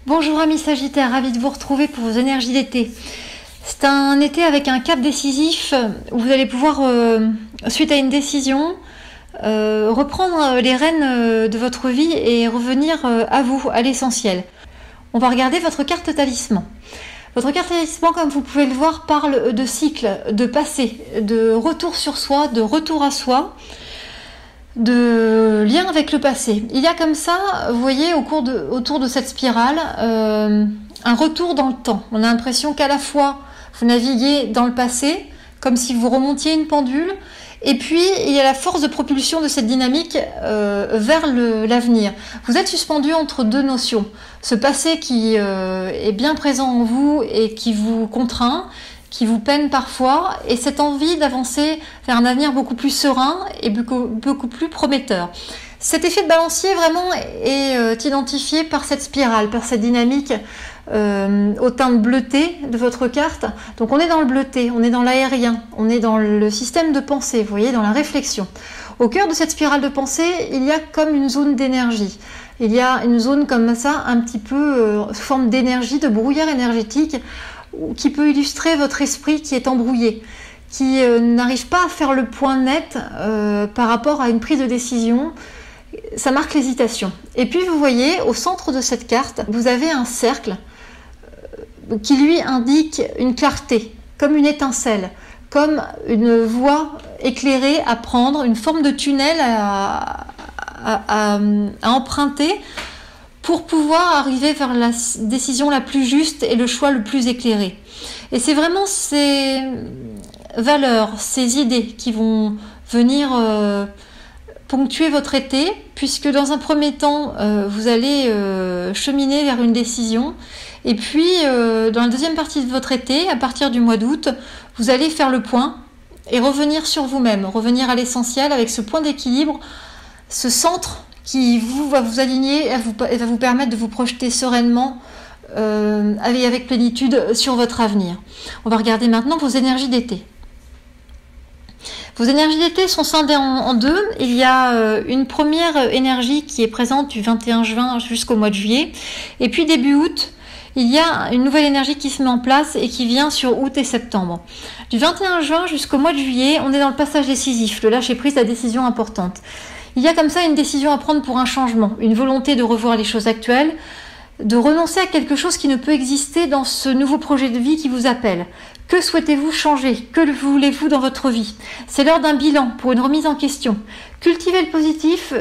Bonjour amis Sagittaires, ravi de vous retrouver pour vos énergies d'été. C'est un été avec un cap décisif où vous allez pouvoir, suite à une décision, reprendre les rênes de votre vie et revenir à vous, à l'essentiel. On va regarder votre carte talisman. Votre carte talisman, comme vous pouvez le voir, parle de cycle, de passé, de retour sur soi, de retour à soi, de lien avec le passé. Il y a comme ça, vous voyez, autour de cette spirale, un retour dans le temps. On a l'impression qu'à la fois, vous naviguez dans le passé, comme si vous remontiez une pendule, et puis il y a la force de propulsion de cette dynamique vers l'avenir. Vous êtes suspendu entre deux notions. Ce passé qui est bien présent en vous et qui vous contraint, qui vous peine parfois, et cette envie d'avancer vers un avenir beaucoup plus serein et beaucoup plus prometteur. Cet effet de balancier vraiment est identifié par cette spirale, par cette dynamique au teinte bleuté de votre carte. Donc on est dans le bleuté, on est dans l'aérien, on est dans le système de pensée, vous voyez, dans la réflexion. Au cœur de cette spirale de pensée, il y a comme une zone d'énergie. Il y a une zone comme ça, un petit peu sous forme d'énergie, de brouillard énergétique, qui peut illustrer votre esprit qui est embrouillé, qui n'arrive pas à faire le point net par rapport à une prise de décision. Ça marque l'hésitation. Et puis vous voyez, au centre de cette carte, vous avez un cercle qui lui indique une clarté, comme une étincelle, comme une voie éclairée à prendre, une forme de tunnel à emprunter pour pouvoir arriver vers la décision la plus juste et le choix le plus éclairé. Et c'est vraiment ces valeurs, ces idées qui vont venir ponctuer votre été, puisque dans un premier temps, vous allez cheminer vers une décision, et puis dans la deuxième partie de votre été, à partir du mois d'août, vous allez faire le point et revenir sur vous-même, revenir à l'essentiel avec ce point d'équilibre, ce centre qui va vous aligner et va vous permettre de vous projeter sereinement avec plénitude sur votre avenir. On va regarder maintenant vos énergies d'été. Vos énergies d'été sont scindées en deux. Il y a une première énergie qui est présente du 21 juin jusqu'au mois de juillet. Et puis début août, il y a une nouvelle énergie qui se met en place et qui vient sur août et septembre. Du 21 juin jusqu'au mois de juillet, on est dans le passage décisif, le lâcher-prise, la décision importante. Il y a comme ça une décision à prendre pour un changement, une volonté de revoir les choses actuelles, de renoncer à quelque chose qui ne peut exister dans ce nouveau projet de vie qui vous appelle. Que souhaitez-vous changer? Que voulez-vous dans votre vie? C'est l'heure d'un bilan pour une remise en question. Cultivez le positif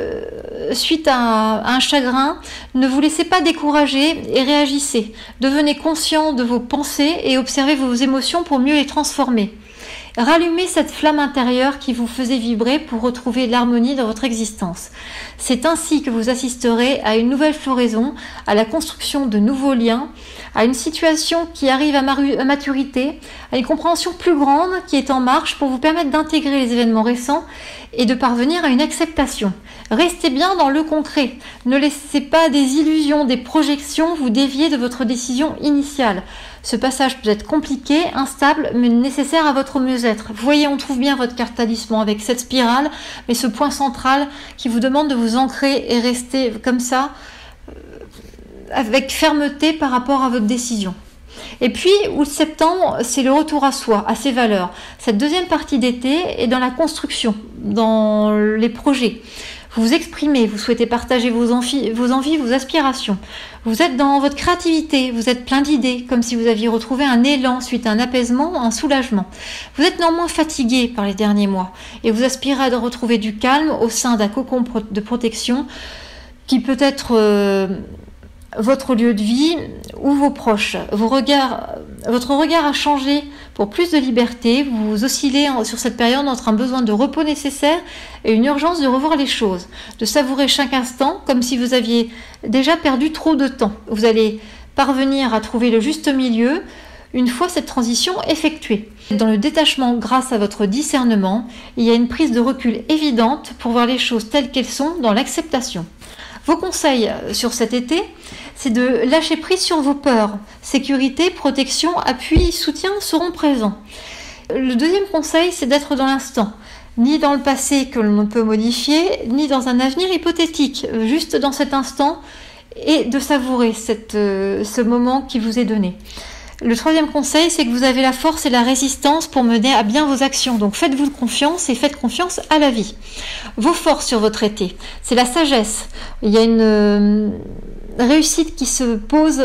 suite à un chagrin. Ne vous laissez pas décourager et réagissez. Devenez conscient de vos pensées et observez vos émotions pour mieux les transformer. Rallumez cette flamme intérieure qui vous faisait vibrer pour retrouver l'harmonie dans votre existence. C'est ainsi que vous assisterez à une nouvelle floraison, à la construction de nouveaux liens, à une situation qui arrive à maturité, à une compréhension plus grande qui est en marche pour vous permettre d'intégrer les événements récents et de parvenir à une acceptation. Restez bien dans le concret. Ne laissez pas des illusions, des projections vous dévier de votre décision initiale. Ce passage peut être compliqué, instable, mais nécessaire à votre mieux-être. Vous voyez, on trouve bien votre carte talisman avec cette spirale, mais ce point central qui vous demande de vous ancrer et rester comme ça, avec fermeté par rapport à votre décision. Et puis, août-septembre, c'est le retour à soi, à ses valeurs. Cette deuxième partie d'été est dans la construction, dans les projets. Vous vous exprimez, vous souhaitez partager vos envies, vos aspirations. Vous êtes dans votre créativité, vous êtes plein d'idées, comme si vous aviez retrouvé un élan suite à un apaisement, un soulagement. Vous êtes néanmoins fatigué par les derniers mois et vous aspirez à retrouver du calme au sein d'un cocon de protection qui peut être votre lieu de vie ou vos proches. Votre regard a changé pour plus de liberté. Vous oscillez sur cette période entre un besoin de repos nécessaire et une urgence de revoir les choses, de savourer chaque instant comme si vous aviez déjà perdu trop de temps. Vous allez parvenir à trouver le juste milieu une fois cette transition effectuée. Dans le détachement grâce à votre discernement, il y a une prise de recul évidente pour voir les choses telles qu'elles sont dans l'acceptation. Vos conseils sur cet été, c'est de lâcher prise sur vos peurs. Sécurité, protection, appui, soutien seront présents. Le deuxième conseil, c'est d'être dans l'instant. Ni dans le passé que l'on peut modifier, ni dans un avenir hypothétique. Juste dans cet instant et de savourer ce moment qui vous est donné. Le troisième conseil, c'est que vous avez la force et la résistance pour mener à bien vos actions. Donc faites-vous confiance et faites confiance à la vie. Vos forces sur votre été, c'est la sagesse. Il y a une réussite qui se pose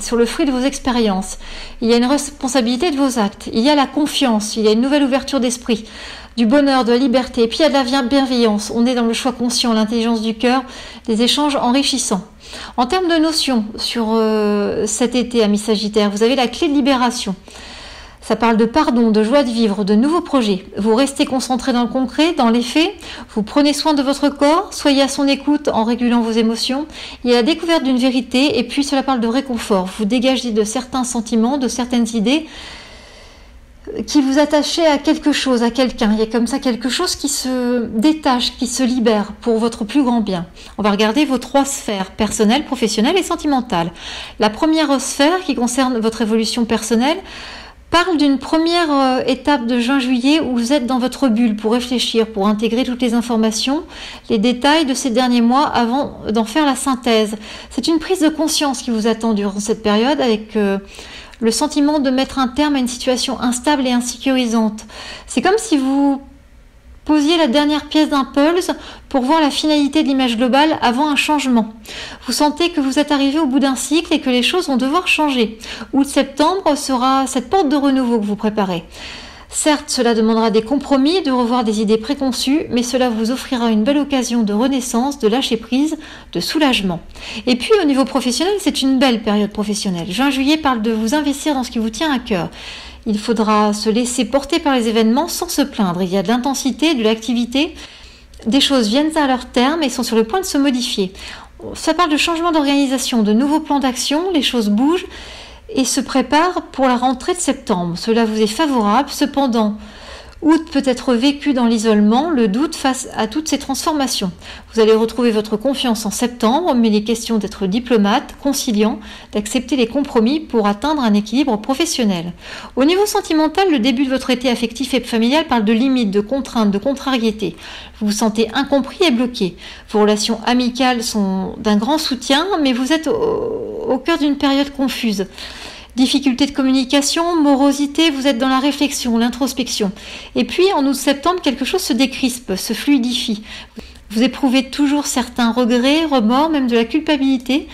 sur le fruit de vos expériences. Il y a une responsabilité de vos actes. Il y a la confiance, il y a une nouvelle ouverture d'esprit, du bonheur, de la liberté. Et puis il y a de la bienveillance. On est dans le choix conscient, l'intelligence du cœur, des échanges enrichissants. En termes de notions sur cet été, amis Sagittaires, vous avez la clé de libération. Ça parle de pardon, de joie de vivre, de nouveaux projets. Vous restez concentré dans le concret, dans les faits. Vous prenez soin de votre corps, soyez à son écoute en régulant vos émotions. Il y a la découverte d'une vérité et puis cela parle de réconfort. Vous dégagez de certains sentiments, de certaines idées qui vous attachez à quelque chose, à quelqu'un. Il y a comme ça quelque chose qui se détache, qui se libère pour votre plus grand bien. On va regarder vos 3 sphères, personnelles, professionnelles et sentimentales. La première sphère qui concerne votre évolution personnelle parle d'une première étape de juin-juillet où vous êtes dans votre bulle pour réfléchir, pour intégrer toutes les informations, les détails de ces derniers mois avant d'en faire la synthèse. C'est une prise de conscience qui vous attend durant cette période avec le sentiment de mettre un terme à une situation instable et insécurisante. C'est comme si vous posiez la dernière pièce d'un puzzle pour voir la finalité de l'image globale avant un changement. Vous sentez que vous êtes arrivé au bout d'un cycle et que les choses vont devoir changer. Août-septembre sera cette porte de renouveau que vous préparez. Certes, cela demandera des compromis, de revoir des idées préconçues, mais cela vous offrira une belle occasion de renaissance, de lâcher prise, de soulagement. Et puis au niveau professionnel, c'est une belle période professionnelle. Juin-juillet parle de vous investir dans ce qui vous tient à cœur. Il faudra se laisser porter par les événements sans se plaindre. Il y a de l'intensité, de l'activité. Des choses viennent à leur terme et sont sur le point de se modifier. Ça parle de changement d'organisation, de nouveaux plans d'action, les choses bougent et se préparent pour la rentrée de septembre. Cela vous est favorable, cependant, août peut être vécu dans l'isolement, le doute face à toutes ces transformations. Vous allez retrouver votre confiance en septembre, mais il est question d'être diplomate, conciliant, d'accepter les compromis pour atteindre un équilibre professionnel. Au niveau sentimental, le début de votre été affectif et familial parle de limites, de contraintes, de contrariétés. Vous vous sentez incompris et bloqué. Vos relations amicales sont d'un grand soutien, mais vous êtes au cœur d'une période confuse. Difficultés de communication, morosité, vous êtes dans la réflexion, l'introspection. Et puis, en août-septembre, quelque chose se décrispe, se fluidifie. Vous éprouvez toujours certains regrets, remords, même de la culpabilité,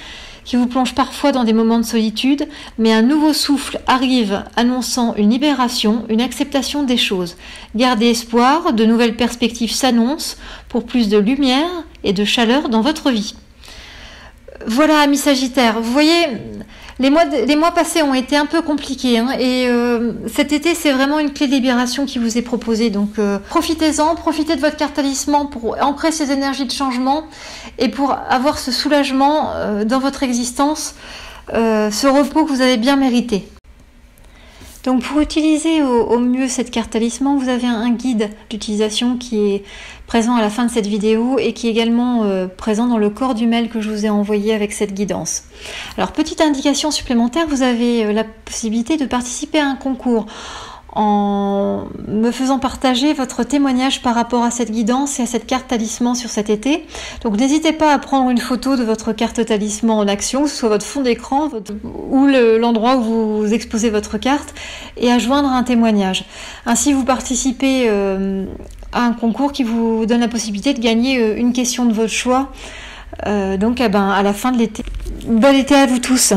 qui vous plonge parfois dans des moments de solitude, mais un nouveau souffle arrive annonçant une libération, une acceptation des choses. Gardez espoir, de nouvelles perspectives s'annoncent pour plus de lumière et de chaleur dans votre vie. Voilà, amis Sagittaires, vous voyez, les mois passés ont été un peu compliqués et cet été c'est vraiment une clé de libération qui vous est proposée, donc profitez-en, profitez de votre carte talisman pour ancrer ces énergies de changement et pour avoir ce soulagement dans votre existence, ce repos que vous avez bien mérité. Donc pour utiliser au mieux cette carte talisman, vous avez un guide d'utilisation qui est présent à la fin de cette vidéo et qui est également présent dans le corps du mail que je vous ai envoyé avec cette guidance. Alors petite indication supplémentaire, vous avez la possibilité de participer à un concours en me faisant partager votre témoignage par rapport à cette guidance et à cette carte talisman sur cet été. Donc n'hésitez pas à prendre une photo de votre carte talisman en action, que ce soit votre fond d'écran ou l'endroit où vous exposez votre carte, et à joindre un témoignage. Ainsi vous participez à un concours qui vous donne la possibilité de gagner une question de votre choix, donc à la fin de l'été. Bon été à vous tous!